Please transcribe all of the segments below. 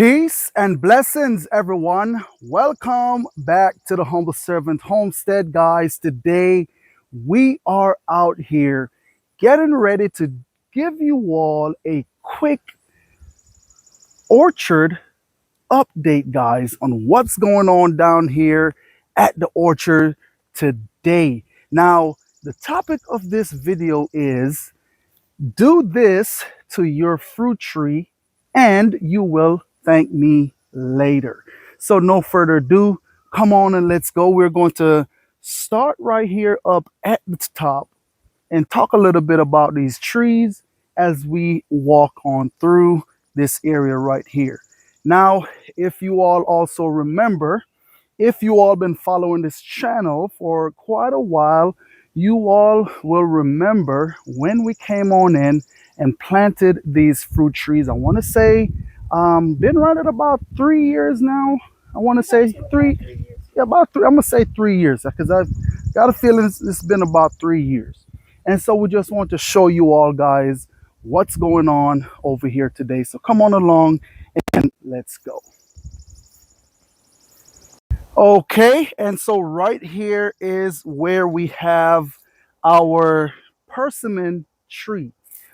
Peace and blessings, everyone. Welcome back to the Humble Servant Homestead, guys. Today, we are out here getting ready to give you all a quick orchard update, guys, on what's going on down here at the orchard today. Now, the topic of this video is do this to your fruit tree and you will thank me later. So no further ado, come on and let's go. We're going to start right here up at the top and talk a little bit about these trees as we walk on through this area right here. Now, if you all also remember, if you all been following this channel for quite a while, you all will remember when we came on in and planted these fruit trees. I want to say been right at about 3 years now. I want to say about three. I'm gonna say 3 years because I've got a feeling it's been about 3 years. And so we just want to show you all, guys, what's going on over here today. So come on along and let's go. Okay, and so right here is where we have our persimmon tree.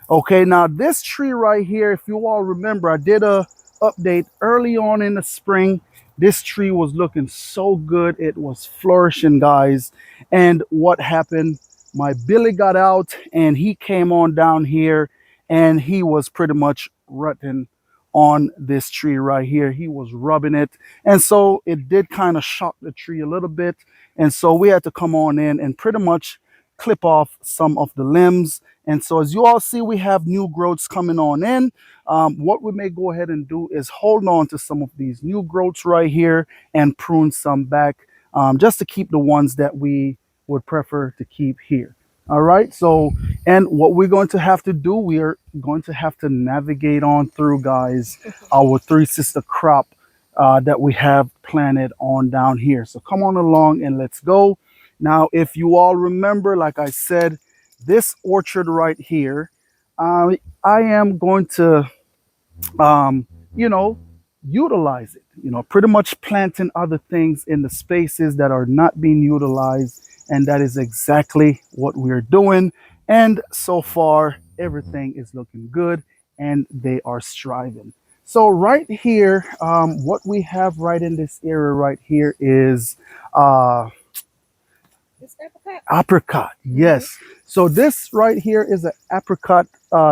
Okay, now this tree right here, if you all remember, I did a update early on in the spring. This tree was looking so good. It was flourishing, guys. And what happened? My Billy got out and he came on down here and he was pretty much rutting on this tree right here. He was rubbing it, and so it did kind of shock the tree a little bit, and so we had to come on in and pretty much clip off some of the limbs. And so as you all see, we have new growths coming on in. What we may go ahead and do is hold on to some of these new growths right here and prune some back, just to keep the ones that we would prefer to keep here. All right, so, and what we're going to have to do, we are going to have to navigate on through, guys, our three sister crop that we have planted on down here. So come on along and let's go. Now, if you all remember, like I said, this orchard right here, I am going to, utilize it, pretty much planting other things in the spaces that are not being utilized. And that is exactly what we're doing. And so far, everything is looking good and they are striving. So right here, what we have right in this area right here is apricot. Yes. So this right here is an apricot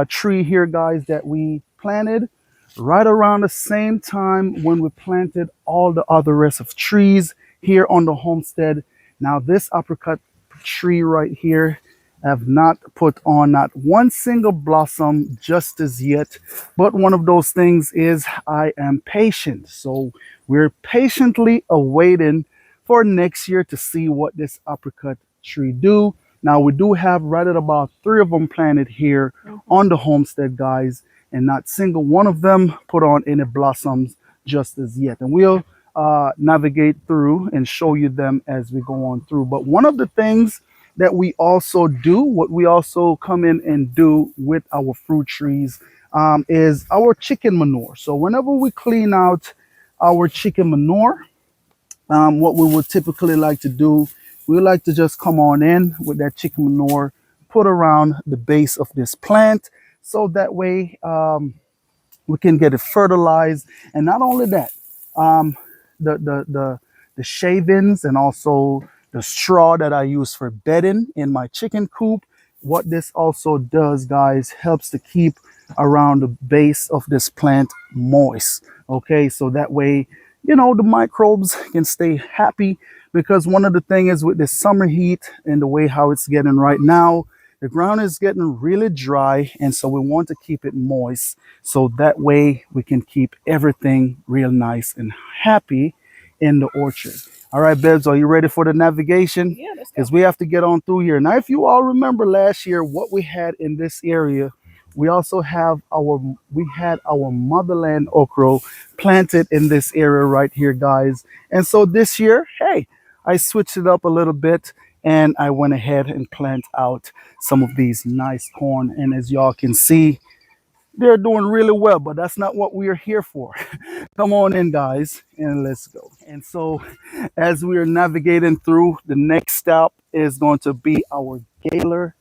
tree here, guys, that we planted right around the same time when we planted all the other rest of trees here on the homestead. Now this apricot tree right here have not put on not one single blossom just as yet, but one of those things is I am patient. So we're patiently awaiting for next year to see what this apricot tree do. Now we do have right at about 3 of them planted here on the homestead, guys, and not single one of them put on any blossoms just as yet. And we'll navigate through and show you them as we go on through. But one of the things that we also do, what we also come in and do with our fruit trees, is our chicken manure. So whenever we clean out our chicken manure, what we would typically like to do, we like to just come on in with that chicken manure, put around the base of this plant, so that way we can get it fertilized. And not only that, the shavings and also the straw that I use for bedding in my chicken coop, what this also does, guys, helps to keep around the base of this plant moist. Okay, so that way, the microbes can stay happy, because one of the things is with the summer heat and the way how it's getting right now, the ground is getting really dry, and so we want to keep it moist, so that way we can keep everything real nice and happy in the orchard. All right, Bebs, are you ready for the navigation? Yeah, let's go. Because we have to get on through here. Now, if you all remember last year, what we had in this area, we also have we had our motherland okra planted in this area right here, guys. And so this year, hey, I switched it up a little bit and I went ahead and plant out some of these nice corn. And as y'all can see, They're doing really well, but that's not what we are here for. Come on in, guys, and let's go. And so, as we are navigating through, the next stop is going to be our Gala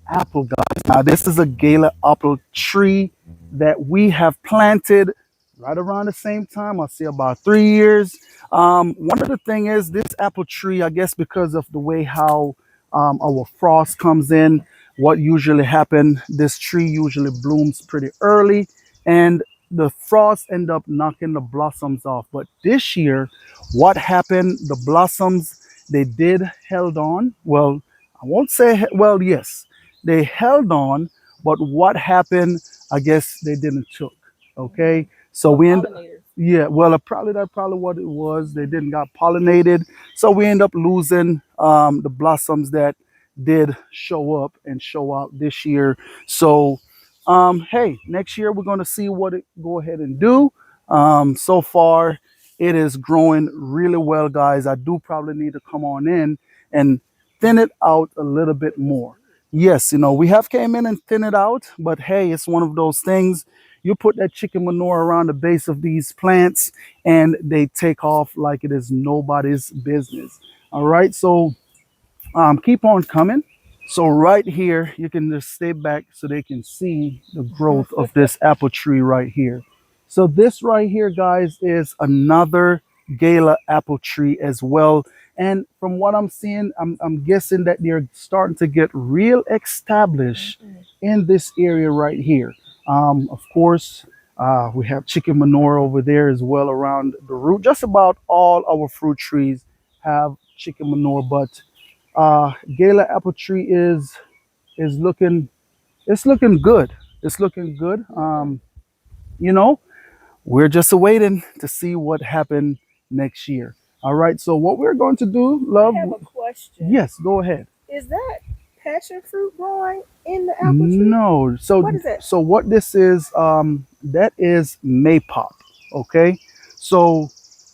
apple, guys. Now, this is a Gala apple tree that we have planted right around the same time. I say about 3 years. One of the thing is this apple tree, I guess, because of the way how our frost comes in, what usually happen, this tree usually blooms pretty early, and the frost end up knocking the blossoms off. But this year, what happened? The blossoms, they did held on. Well, I won't say well, yes, they held on, but what happened? I guess they didn't took. Okay, so we end. Yeah, well, probably that's probably what it was. They didn't got pollinated, so we end up losing the blossoms that did show up and show out this year. So, hey, next year we're gonna see what it go ahead and do. So far, it is growing really well, guys. I do probably need to come on in and thin it out a little bit more. Yes, we have came in and thin it out, but hey, it's one of those things. You put that chicken manure around the base of these plants and they take off like it is nobody's business. All right, so keep on coming. So right here, you can just stay back so they can see the growth of this apple tree right here. So this right here, guys, is another Gala apple tree as well. And from what I'm seeing, I'm guessing that they're starting to get real established in this area right here. Of course, we have chicken manure over there as well around the root. Just about all our fruit trees have chicken manure, but Gala apple tree is looking, it's looking good. It's looking good. You know, we're just waiting to see what happened next year. All right. So what we're going to do, love. I have a question. Yes, go ahead. Is that passion fruit growing in the apple tree? No. So What is it? so what this is, that is maypop. Okay. So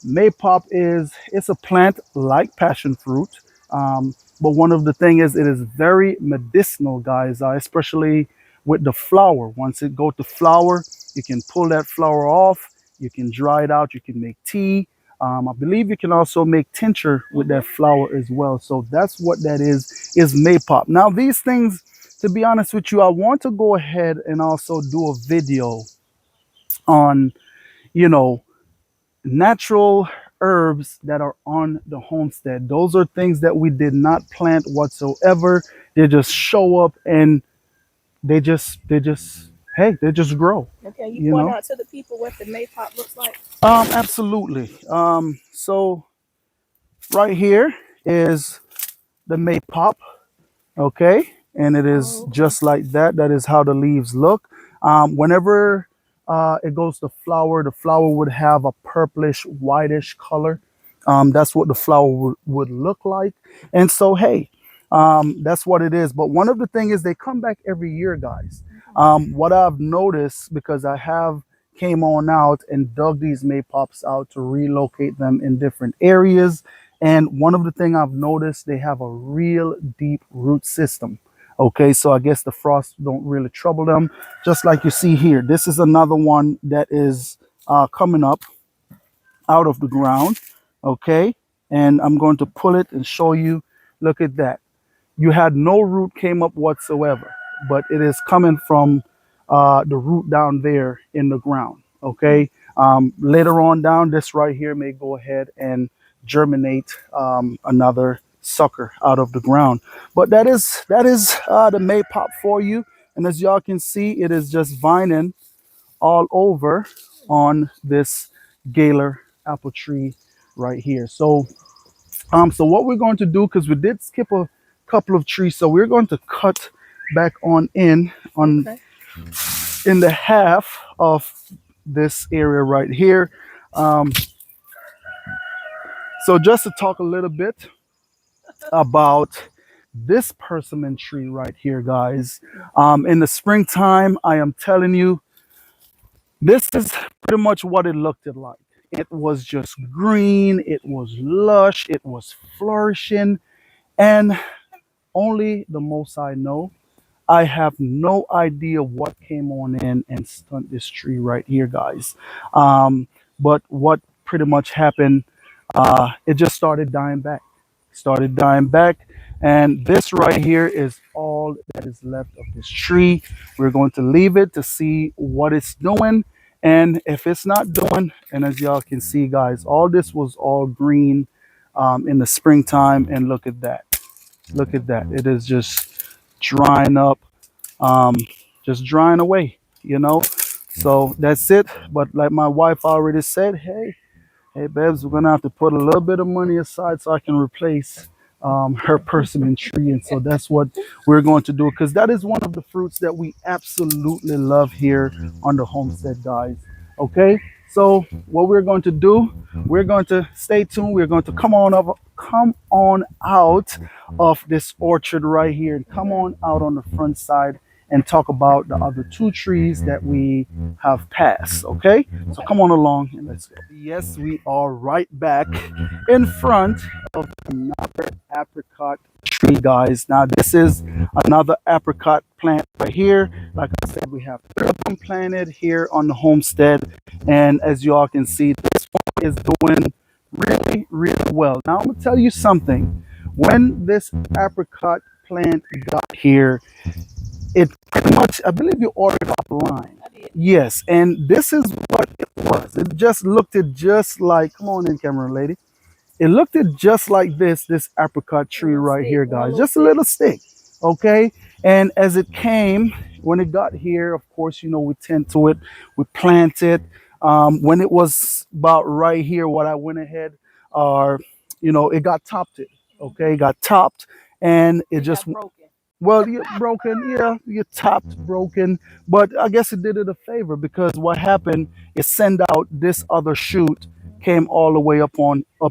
maypop is, it's a plant like passion fruit. But one of the thing is it is very medicinal, guys, especially with the flower. Once it go to flower, you can pull that flower off. You can dry it out. You can make tea. I believe you can also make tincture with that flower as well. So that's what that is maypop. Now these things, to be honest with you, I want to go ahead and also do a video on, you know, natural herbs that are on the homestead. Those are things that we did not plant whatsoever. They just show up and they just hey, they just grow. Okay, you You point know? out to the people what the maypop looks like. Absolutely. So right here is the maypop. Okay, and it is Oh, okay. just like that. That is how the leaves look. Whenever it goes to flower, the flower would have a purplish whitish color. That's what the flower would look like. And so hey, that's what it is. But one of the things is they come back every year, guys. What I've noticed, because I have came on out and dug these maypops out to relocate them in different areas, and one of the things I've noticed, they have a real deep root system. Okay, so I guess the frost don't really trouble them. Just like you see here, this is another one that is coming up out of the ground. Okay, and I'm going to pull it and show you. Look at that. You had no root came up whatsoever, but it is coming from the root down there in the ground. Okay. Later on down, this right here may go ahead and germinate another sucker out of the ground. But that is the maypop for you. And as y'all can see, it is just vining all over on this Galer apple tree right here. So what we're going to do, because we did skip a couple of trees, so we're going to cut back on Okay. in the half of this area right here. Um, so just to talk a little bit about this persimmon tree right here, guys. In the springtime, I am telling you, this is pretty much what it looked like. It was just green, it was lush, it was flourishing, and only the most I know. I have no idea what came on in and stunt this tree right here, guys. But what pretty much happened, it just started dying back. Started dying back. And this right here is all that is left of this tree. We're going to leave it to see what it's doing. And if it's not doing, and as y'all can see, guys, all this was all green in the springtime. And look at that. Look at that. It is just drying up, um, just drying away, you know. So that's it. But like my wife already said, hey, Babs, we're gonna have to put a little bit of money aside so I can replace her persimmon tree, and so that's what we're going to do because that is one of the fruits that we absolutely love here on the homestead, guys. Okay, so what we're going to do, we're going to stay tuned. We're going to come on out of this orchard right here, and come on out on the front side and talk about the other two trees that we have passed. Okay, so come on along and let's go. Yes, we are right back in front of another apricot tree, guys. Now this is another apricot plant right here. Like I said, we have three of them planted here on the homestead, and as you all can see, this one is doing really, really well. Now I'm gonna tell you something. When this apricot plant got here, it pretty much, I believe you ordered offline. Yes, and this is what it was. It just looked it just like, come on in, camera lady. It looked it just like this apricot tree right here, guys. Just a little stick, okay? And as it came, when it got here, of course, you know, we tend to it, we plant it. When it was about right here, what I went ahead, you know, it got topped it, okay? It got topped, and it just well, you're broken, yeah, you're topped broken, but I guess it did it a favor because what happened is send out this other shoot came all the way up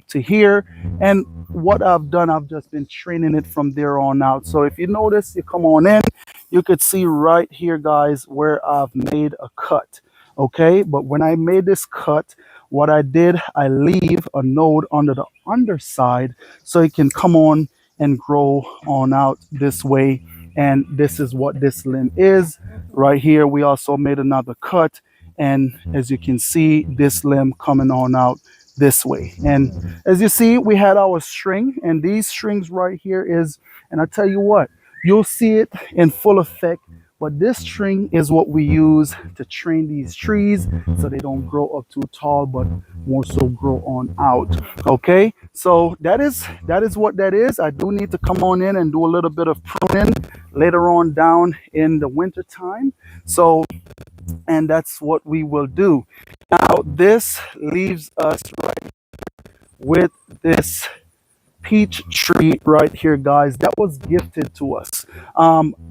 to here, and what I've done, I've just been training it from there on out. So if you notice, you come on in, you could see right here, guys, where I've made a cut. Okay, but when I made this cut, what I did, I leave a node under the underside so it can come on and grow on out this way. And this is what this limb is right here. We also made another cut, and as you can see, this limb coming on out this way. And as you see, we had our string, and these strings right here is, and I tell you what, you'll see it in full effect, but this string is what we use to train these trees so they don't grow up too tall, but more so grow on out. Okay, so that is what that is. I do need to come on in and do a little bit of pruning later on down in the winter time. So, and that's what we will do. Now this leaves us right with this peach tree right here, guys, that was gifted to us.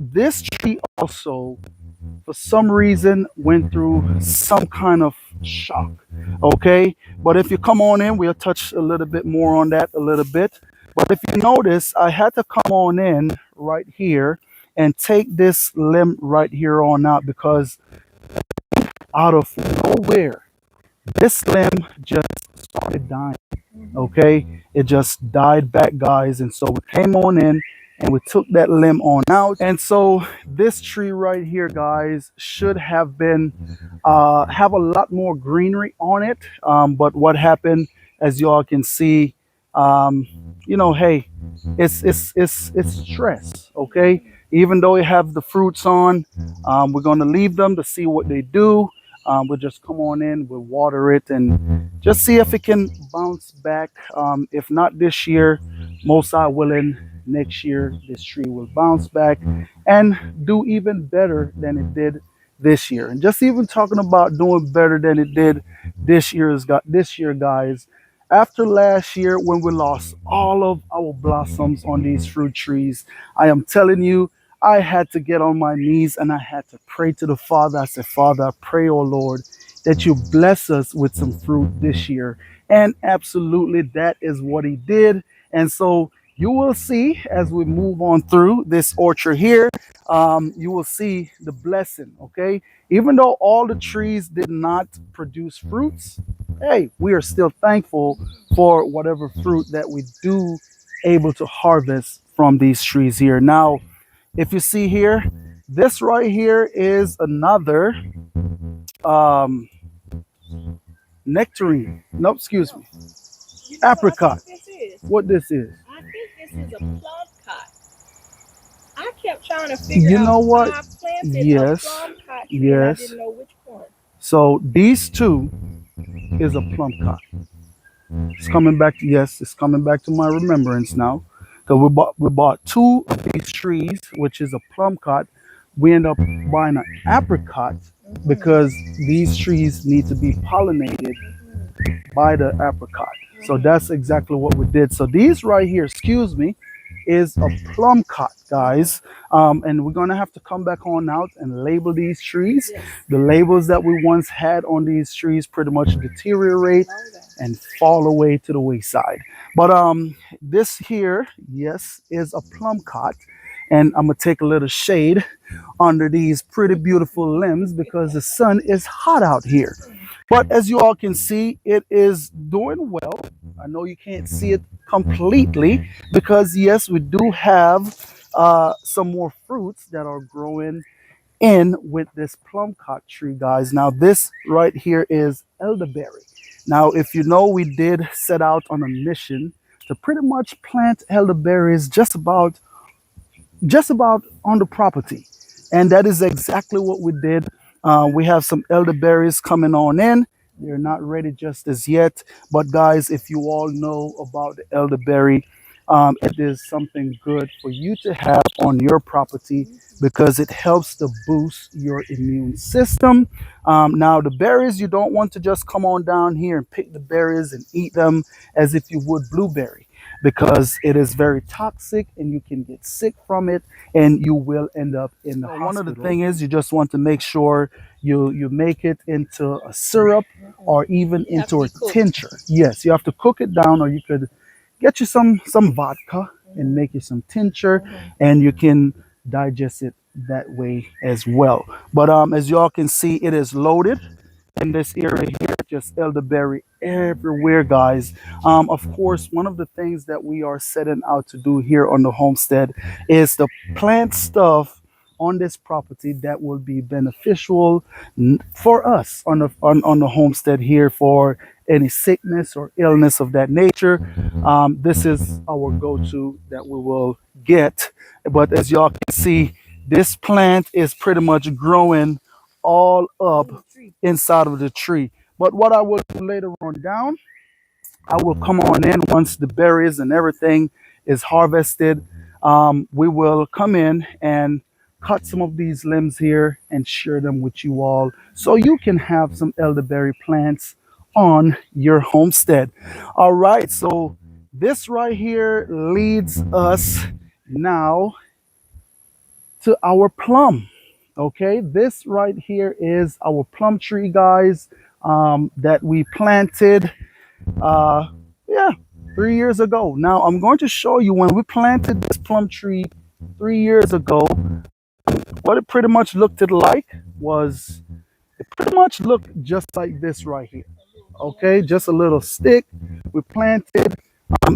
This tree also, for some reason, went through some kind of shock. Okay, but if you come on in, we'll touch a little bit more on that a little bit. But if you notice, I had to come on in right here and take this limb right here on out because out of nowhere, this limb just started dying. Okay, it just died back, guys, and so we came on in and we took that limb on out. And so this tree right here, guys, should have been have a lot more greenery on it, but what happened, as y'all can see, you know, hey, it's stress. Okay, even though we have the fruits on, we're going to leave them to see what they do. We'll just come on in, we'll water it, and just see if it can bounce back. If not this year, most I willing, next year this tree will bounce back and do even better than it did this year. And just even talking about doing better than it did this year, guys. After last year, when we lost all of our blossoms on these fruit trees, I am telling you, I had to get on my knees and I had to pray to the Father. I said, Father, I pray, oh Lord, that you bless us with some fruit this year. And absolutely, that is what he did. And so you will see as we move on through this orchard here, you will see the blessing, okay? Even though all the trees did not produce fruits, hey, we are still thankful for whatever fruit that we do able to harvest from these trees here. Now, if you see here, This right here is another um, nectarine. No, excuse me, You know what I apricot. think this is? What this is? I think this is a plumcot. I kept trying to figure You out. know what? I planted a Yes, plumcot tree and I yes. didn't know which one. So these two is a plumcot. It's coming back. Yes, it's coming back to my remembrance now. Because we bought two of these trees, which is a plumcot. We end up buying an apricot because these trees need to be pollinated by the apricot. So that's exactly what we did. So these right here, excuse me, is a plum cot, guys. And we're gonna have to come back on out and label these trees. Yes. The labels that we once had on these trees pretty much deteriorate Know that. and fall away to the wayside. But this here, yes, is a plum cot. And I'm gonna take a little shade under these pretty beautiful limbs because the sun is hot out here. But as you all can see, it is doing well. I know you can't see it completely because, yes, we do have some more fruits that are growing in with this plum cot tree, guys. Now, this right here is elderberry. Now, if you know, we did set out on a mission to pretty much plant elderberries just about on the property. And that is exactly what we did. We have some elderberries coming on in. They're not ready just as yet. But guys, if you all know about the elderberry, it is something good for you to have on your property because it helps to boost your immune system. Now, the berries, you don't want to just come on down here and pick the berries and eat them as if you would blueberry because it is very toxic and you can get sick from it and you will end up in the hospital. One of the things is you just want to make sure you make it into a syrup or even It have to into a be cooked. tincture. Yes, you have to cook it down or you could get you some vodka and make you some tincture and you can digest it that way as well. But as y'all can see, it is loaded in this area here, just elderberry everywhere, guys. Of course, one of the things that we are setting out to do here on the homestead is to plant stuff on this property that will be beneficial for us on the homestead here for any sickness or illness of that nature. This is our go-to that we will get. But as y'all can see, this plant is pretty much growing all up Tree. inside of the tree. But what I will do later on down, I will come on in once the berries and everything is harvested. We will come in and cut some of these limbs here and share them with you all so you can have some elderberry plants on your homestead. All right, so this right here leads us now to our plum. Okay, this right here is our plum tree, guys, that we planted, uh, yeah, 3 years ago. Now, I'm going to show you when we planted this plum tree 3 years ago, what it pretty much looked like was it pretty much looked just like this right here. Okay, just a little stick. We planted.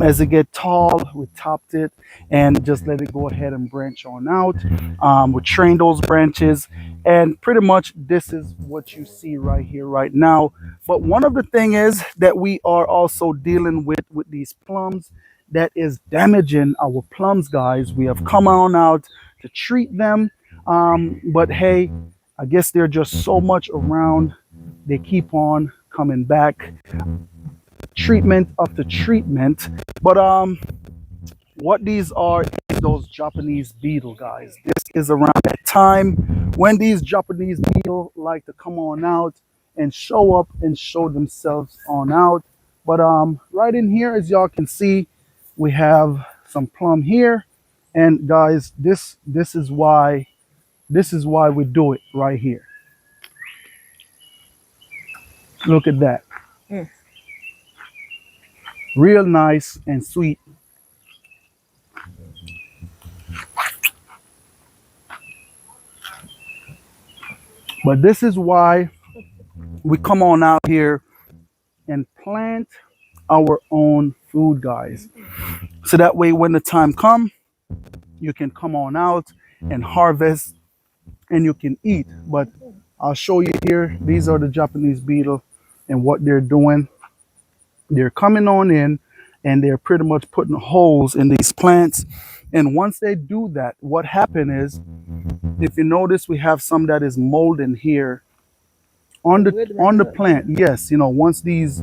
As it get tall, we topped it and just let it go ahead and branch on out. We train those branches, and pretty much this is what you see right here, right now. But one of the thing is that we are also dealing with these plums that is damaging our plums, guys. We have come on out to treat them, but hey, I guess they're just so much around. They keep on coming back treatment after treatment. But what these are is those Japanese beetle, guys. This is around that time when these Japanese beetle like to come on out and show up and show themselves on out. But right in here, as y'all can see, we have some plum here. And guys, this is why we do it right here. Look at that. Mm. Real nice and sweet. But this is why we come on out here and plant our own food, guys. So that way when the time comes, you can come on out and harvest and you can eat. But I'll show you here. These are the Japanese beetle, and what they're doing. They're coming on in, and they're pretty much putting holes in these plants. And once they do that, what happened is, if you notice, we have some that is molding here on The the withering on the up. plant. Yes, once these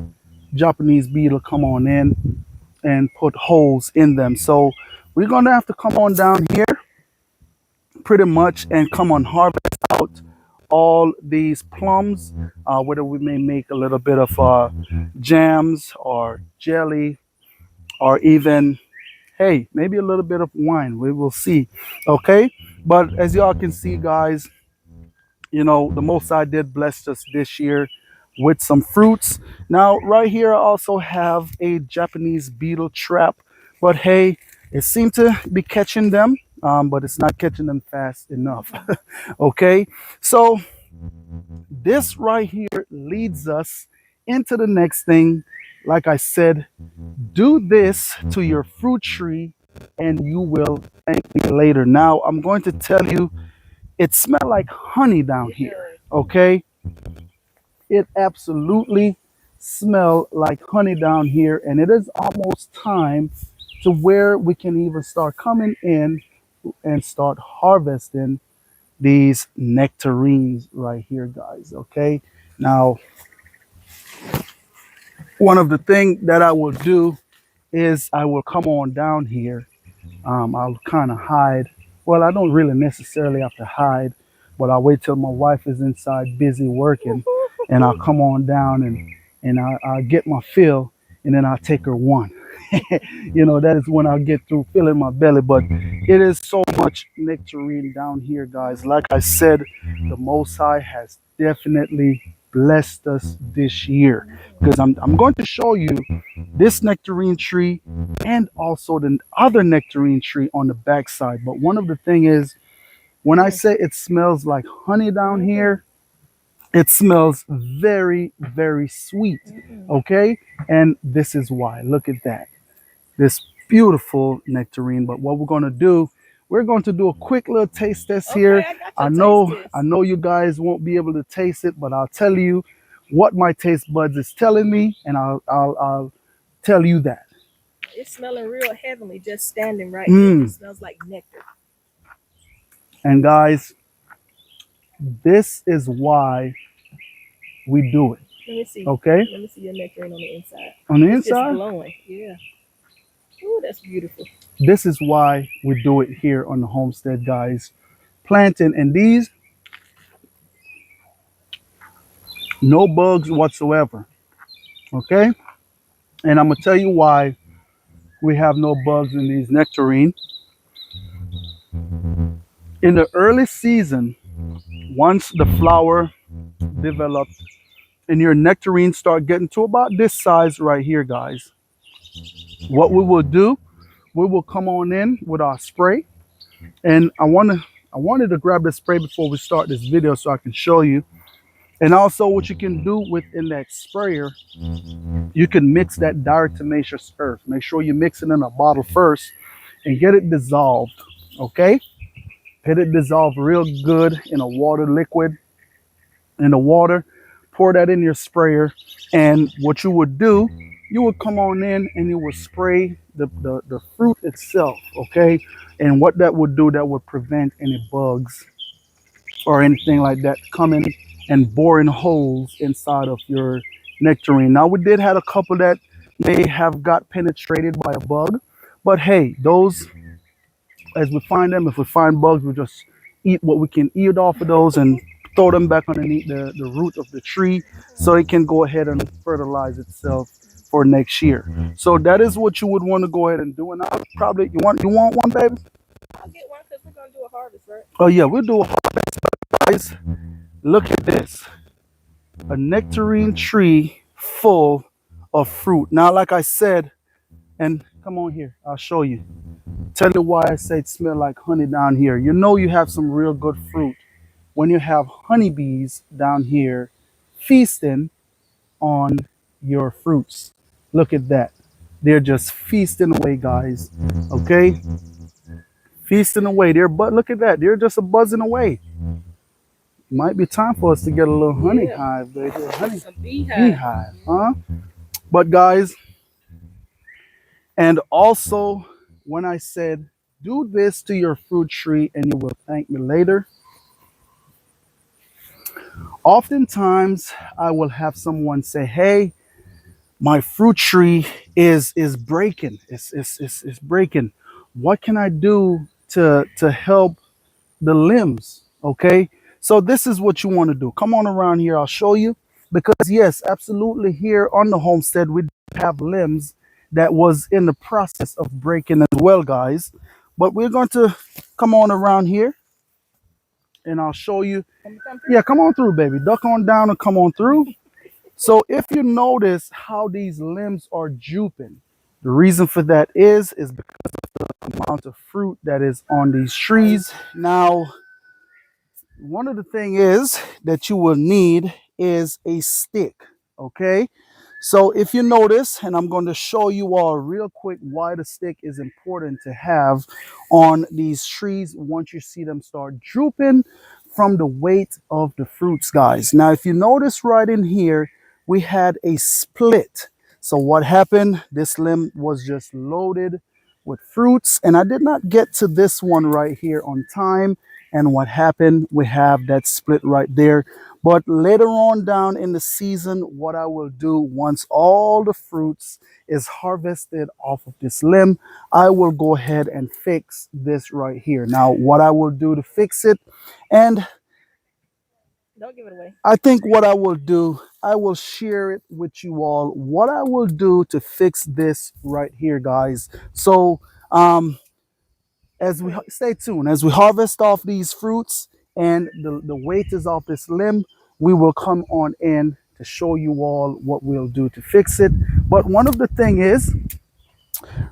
Japanese beetle come on in and put holes in them. So we're gonna have to come on down here pretty much and come on harvest out all these plums, whether we may make a little bit of jams or jelly, or even, hey, maybe a little bit of wine. We will see. Okay, but as y'all can see, guys, the Most High did bless us this year with some fruits. Now, right here, I also have a Japanese beetle trap, but hey, it seemed to be catching them, but it's not catching them fast enough. Okay, so this right here leads us into the next thing. Like I said, do this to your fruit tree and you will thank me later. Now, I'm going to tell you, it smells like honey down It here. does. Okay, it absolutely smells like honey down here, and it is almost time to where we can even start coming in and start harvesting these nectarines right here, guys. Okay, now one of the things that I will do is I will come on down here. I'll kind of hide. Well, I don't really necessarily have to hide, but I'll wait till my wife is inside busy working, and I'll come on down and I'll get my fill, and then I'll take her one. That is when I'll get through filling my belly. But it is so much nectarine down here, guys. Like I said, the Most High has definitely blessed us this year, because I'm going to show you this nectarine tree and also the other nectarine tree on the backside. But one of the thing is, when I say it smells like honey down here, it smells very, very sweet. Okay, and this is why. Look at that, this beautiful nectarine. But what we're going to do, we're going to do a quick little taste test Okay, here. I got I your know taste I test. know you guys won't be able to taste it, but I'll tell you what my taste buds is telling me, and I'll tell you that. It's smelling real heavenly just standing right here. It smells like nectar. And guys, this is why we do it. Let me see. Okay, Let me see your nectarine on the inside. on the It's inside, glowing. Yeah. Ooh, that's beautiful. this is why we do it here on the homestead, guys. Planting, and these, no bugs whatsoever. Okay, and I'm gonna tell you why we have no bugs in these nectarine. In the early season, once the flower develops and your nectarine start getting to about this size right here, guys, what we will do, we will come on in with our spray. And I wanted to grab the spray before we start this video so I can show you. And also, what you can do within that sprayer, you can mix that diatomaceous earth. Make sure you mix it in a bottle first and get it dissolved. Okay, get it dissolved real good in a water liquid, in the water. Pour that in your sprayer, and what you would do, you would come on in and you would spray the fruit itself. Okay, and what that would do, that would prevent any bugs or anything like that coming and boring holes inside of your nectarine. Now, we did have a couple that may have got penetrated by a bug, but hey, those, as we find them, if we find bugs, we just eat what we can eat off of those and throw them back underneath the root of the tree so it can go ahead and fertilize itself for next year. So that is what you would want to go ahead and do. And I'll probably, you want one, baby? I'll get one because we're going to do a harvest, right? Oh yeah, we'll do a harvest, guys. Look at this, a nectarine tree full of fruit. Now, like I said, and come on here, I'll show you. Tell you why I say it smells like honey down here. You have some real good fruit when you have honeybees down here feasting on your fruits. Look at that. They're just feasting away, guys. Okay? Feasting away. But look at that. They're just a buzzing away. Might be time for us to get a little honey Yeah. hive, baby. A honey Some beehive. beehive, huh? But guys, and also when I said do this to your fruit tree and you will thank me later, oftentimes I will have someone say, "Hey, my fruit tree is breaking. It's breaking. What can I do to help the limbs?" Okay, so this is what you want to do. Come on around here, I'll show you. Because yes, absolutely, here on the homestead we have limbs that was in the process of breaking as well, guys. But we're going to come on around here and I'll show you. Come Yeah, come on through, baby. Duck on down and come on through. So if you notice how these limbs are drooping, the reason for that is because of the amount of fruit that is on these trees. Now, one of the thing is that you will need is a stick. Okay, so if you notice, and I'm going to show you all real quick why the stick is important to have on these trees once you see them start drooping from the weight of the fruits, guys. Now if you notice right in here, we had a split. So what happened, this limb was just loaded with fruits and I did not get to this one right here on time. And what happened, we have that split right there. But later on down in the season, what I will do once all the fruits is harvested off of this limb, I will go ahead and fix this right here. Now what I will do to fix it, and Don't give it away. I think what I will do, I will share it with you all what I will do to fix this right here, guys. So as we stay tuned, as we harvest off these fruits and the weight is off this limb, we will come on in to show you all what we'll do to fix it. But one of the thing is,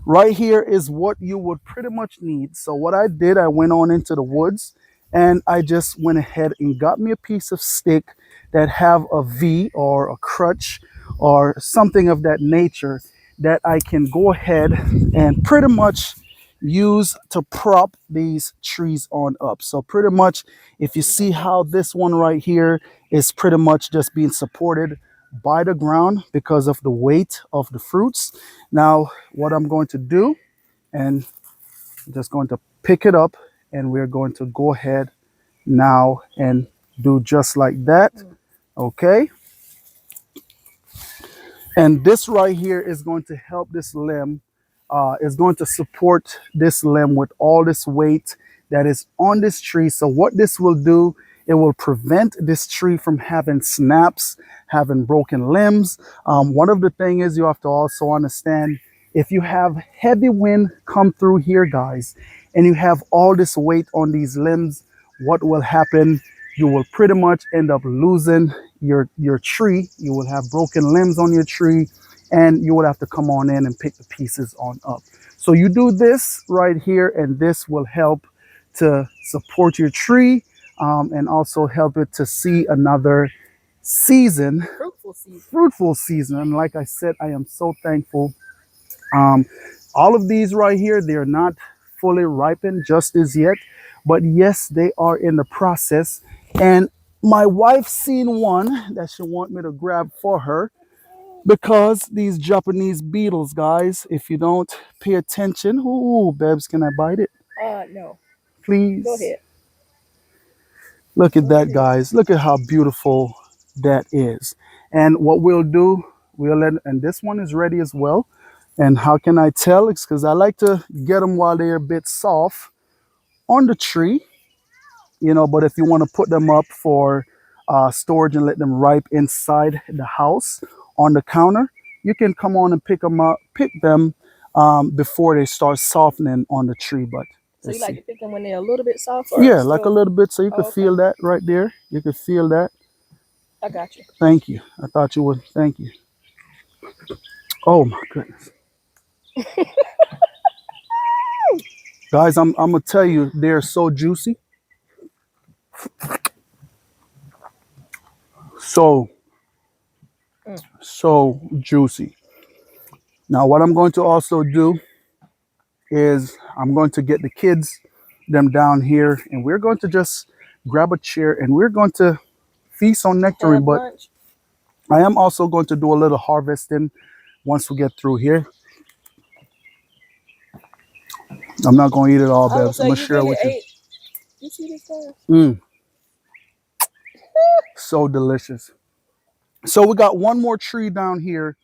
right here is what you would pretty much need. So what I did, I went on into the woods and I just went ahead and got me a piece of stick that have a V or a crutch or something of that nature that I can go ahead and pretty much use to prop these trees on up. So pretty much if you see how this one right here is pretty much just being supported by the ground because of the weight of the fruits. Now what I'm going to do, and I'm just going to pick it up and we're going to go ahead now and do just like that. Okay, and this right here is going to help this limb, is going to support this limb with all this weight that is on this tree. So what this will do, it will prevent this tree from having snaps, having broken limbs. One of the thing is you have to also understand, if you have heavy wind come through here, guys, and you have all this weight on these limbs, what will happen? You will pretty much end up losing your tree. You will have broken limbs on your tree and you will have to come on in and pick the pieces on up. So you do this right here and this will help to support your tree, and also help it to see another season, Fruitful season. fruitful season. And like I said, I am so thankful. um, all of these right here, they're not fully ripened just as yet, but yes, they are in the process. And my wife seen one that she want me to grab for her, because these Japanese beetles, guys, if you don't pay attention, ooh, Babs, can I bite it, No. please? Go ahead. Look at Go that, ahead. guys. Look at how beautiful that is. And what we'll do, we'll let, and this one is ready as well. And how can I tell? It's because I like to get them while they're a bit soft on the tree, you know. But if you want to put them up for storage and let them ripe inside the house on the counter, you can come on and pick them up, pick them before they start softening on the tree. But So you let's like see. to pick them when they're a little bit soft? Or Yeah, like a still? little bit, so you Oh, could okay. feel that right there. You could feel that. I got you. Thank you. I thought you would. Thank you. Oh my goodness. Guys, I'm gonna tell you, they're so juicy. So Mm. so juicy. Now what I'm going to also do is I'm going to get the kids them down here and we're going to just grab a chair, and we're going to feast on nectarine. Have But lunch. I am also going to do a little harvesting once we get through here. I'm not going to eat it all, I would Babs. I'm say going to you share it really with you. ate. You see this stuff? Mm, so delicious. So we got one more tree down here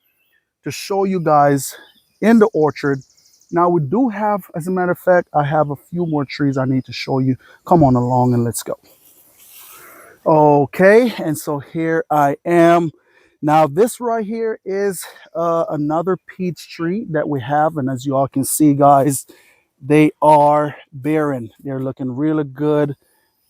to show you guys in the orchard. Now we do have, as a matter of fact, I have a few more trees I need to show you. Come on along and let's go. Okay, and so here I am. Now this right here is another peach tree that we have, and as you all can see, guys, they are bearing. They're looking really good,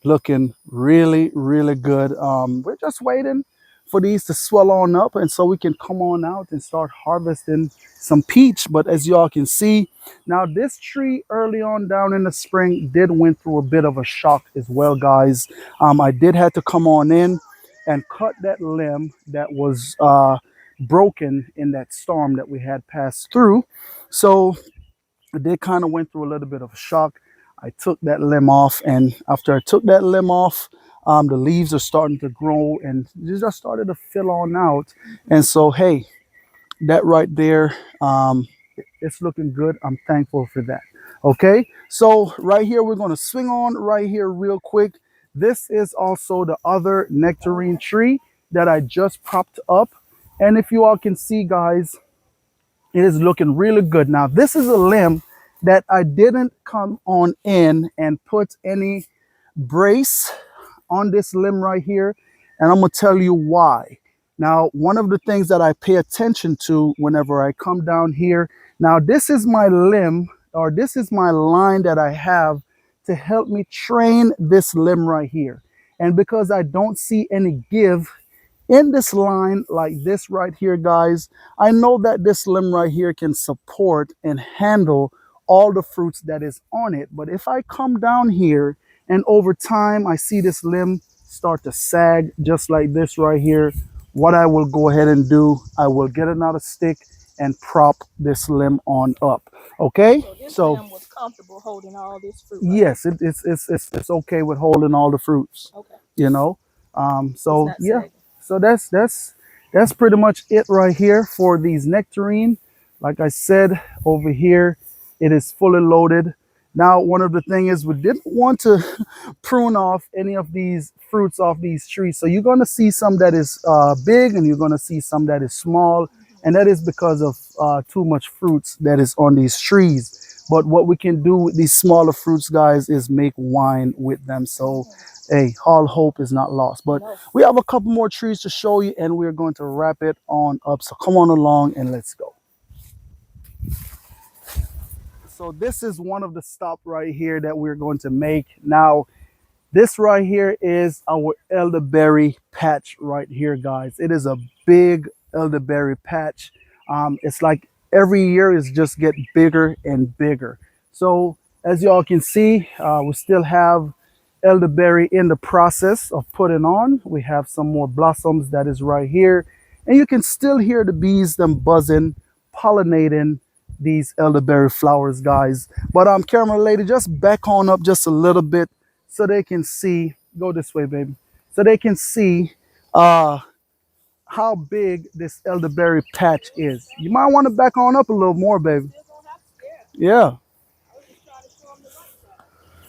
looking really good. We're just waiting for these to swell on up, and so we can come on out and start harvesting some peach. But as y'all can see, now this tree early on down in the spring did went through a bit of a shock as well, guys. I did have to come on in and cut that limb that was broken in that storm that we had passed through. So they kind of went through a little bit of a shock. I took that limb off, and after I took that limb off, the leaves are starting to grow and they just started to fill on out. And so, hey, that right there, it's looking good. I'm thankful for that. Okay, so right here, we're going to swing on right here real quick. This is also the other nectarine tree that I just propped up. And if you all can see, guys, it is looking really good. Now, this is a limb that I didn't come on in and put any brace on this limb right here. And I'm going to tell you why. Now, one of the things that I pay attention to whenever I come down here, now this is my limb, or this is my line that I have to help me train this limb right here. And because I don't see any give in this line like this right here, guys, I know that this limb right here can support and handle all the fruits that is on it. But if I come down here and over time I see this limb start to sag just like this right here, what I will go ahead and do, I will get another stick and prop this limb on up. Okay, So this so lamb was comfortable holding all this fruit. Right? yes, it's okay with holding all the fruits, Okay. you know. So It's not yeah, sagging. so that's pretty much it right here for these nectarine. Like I said, over here it is fully loaded. Now, one of the things is we didn't want to prune off any of these fruits off these trees. So you're going to see some that is big, and you're going to see some that is small. And that is because of too much fruits that is on these trees. But what we can do with these smaller fruits, guys, is make wine with them. So, hey, all hope is not lost. But No. we have a couple more trees to show you, and we're going to wrap it on up. So come on along and let's go. So this is one of the stop right here that we're going to make. Now, this right here is our elderberry patch right here, guys. It is a big elderberry patch. It's like every year is just get bigger and bigger. So as y'all can see, we still have elderberry in the process of putting on. We have some more blossoms that is right here. And you can still hear the bees, them buzzing, pollinating these elderberry flowers, guys. But camera lady, just back on up just a little bit so they can see. Go this way, baby. So they can see how big this elderberry patch is. You might want to back on up a little more, baby. Yeah.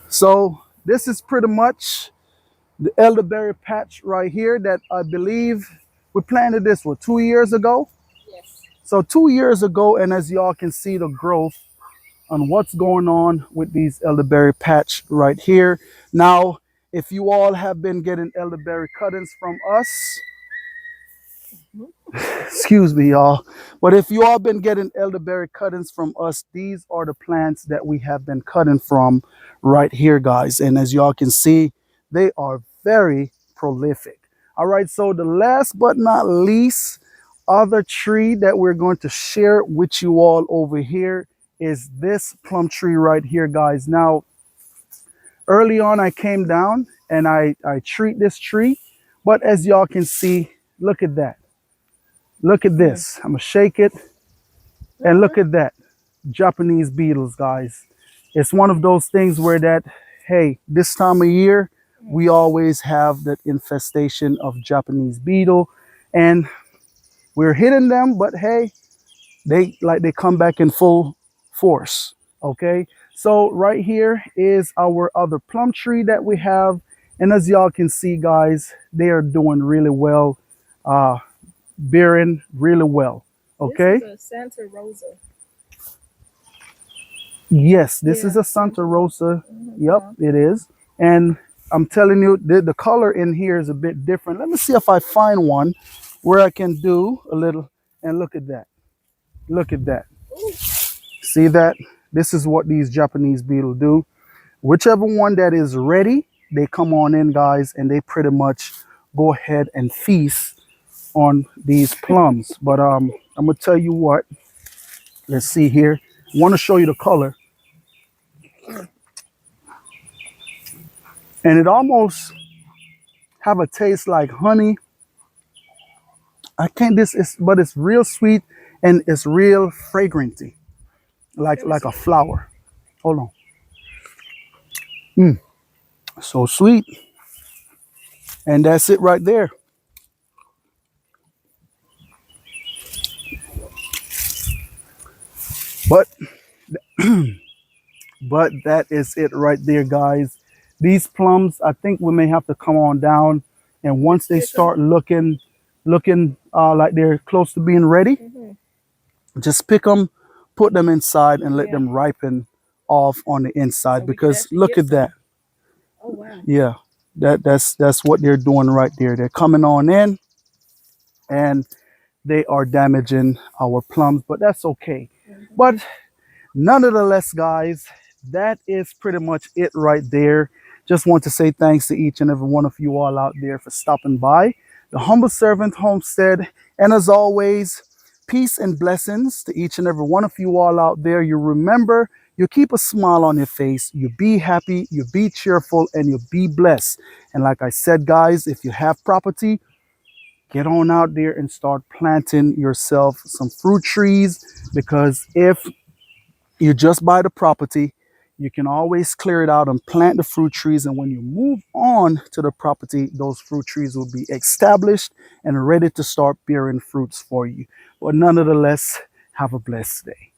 So this is pretty much the elderberry patch right here that I believe we planted this, what, 2 years ago? Yes. So 2 years ago, and as y'all can see the growth on what's going on with these elderberry patch right here. Now, if you all have been getting elderberry cuttings from us, excuse me, y'all, but if you all been getting elderberry cuttings from us, these are the plants that we have been cutting from right here, guys. And as y'all can see, they are very prolific. All right, so the last but not least other tree that we're going to share with you all over here is this plum tree right here, guys. Now, early on I came down and I treat this tree, but as y'all can see, look at that. Look at this. I'm gonna shake it, and look at that. Japanese beetles, guys. It's one of those things where that, hey, this time of year, we always have that infestation of Japanese beetle, and we're hitting them, but hey, they come back in full force. Okay, so right here is our other plum tree that we have, and as y'all can see, guys, they are doing really well, uh, bearing really well. This Okay. is a Santa Rosa. Yes, this is Yeah, a Santa Santa Rosa. Rosa. Yep, it is. And I'm telling you, the color in here is a bit different. Let me see if I find one where I can do a little. And look at that. Look at that. Ooh, See that? This is what these Japanese beetle do. Whichever one that is ready, they come on in, guys, and they pretty much go ahead and feast on these plums. But I'm gonna tell you what. Let's see here. I want to show you the color, and it almost have a taste like honey. I can't this is but it's real sweet and it's real fragranty, let me like see. a flower. Hold on. Mm, so sweet. And that's it right there. But that is it right there, guys. These plums, I think we may have to come on down, and once they Pick 'em. start looking like they're close to being ready, Mhm. just pick them, put them inside, and let Yeah. them ripen off on the So inside. we can Because actually look get at some. that. Oh wow. Yeah, that's what they're doing right there. They're coming on in and they are damaging our plums, but that's okay. Mhm. But nonetheless, guys, that is pretty much it right there. Just want to say thanks to each and every one of you all out there for stopping by the Humble Servant Homestead. And as always, peace and blessings to each and every one of you all out there. You remember, you keep a smile on your face, you be happy, you be cheerful, and you be blessed. And like I said, guys, if you have property, get on out there and start planting yourself some fruit trees, because if you just buy the property, you can always clear it out and plant the fruit trees. And when you move on to the property, those fruit trees will be established and ready to start bearing fruits for you. But nonetheless, have a blessed day.